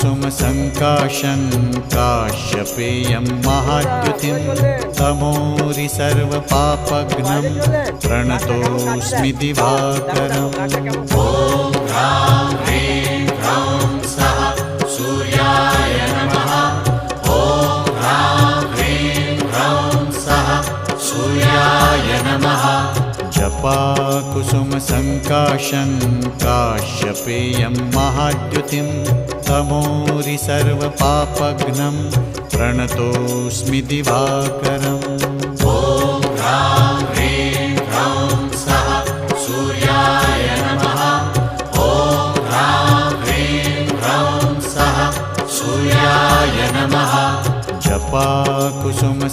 जपाकुसुमसङ्काशं काश्यपेयं महाद्युतिं तमोरि सर्वपापघ्नं प्रणतोऽस्मि दिवाकरम्। ॐ ह्रां ह्रीं ह्रौं सः सूर्याय नमः। ॐ ह्रां ह्रीं ह्रौं सः सूर्याय नमः। जपाकुसुमसङ्काशं काश्यपेयं महाद्युतिं तमोरि सर्वपापघ्नं प्रणतोऽस्मि दिवाकरम्। ॐ ह्रां ह्रीं ह्रौं सः सूर्याय नमः। ॐ ह्रां ह्रीं ह्रौं सः सूर्याय नमः। जपाकुसुमसङ्काशं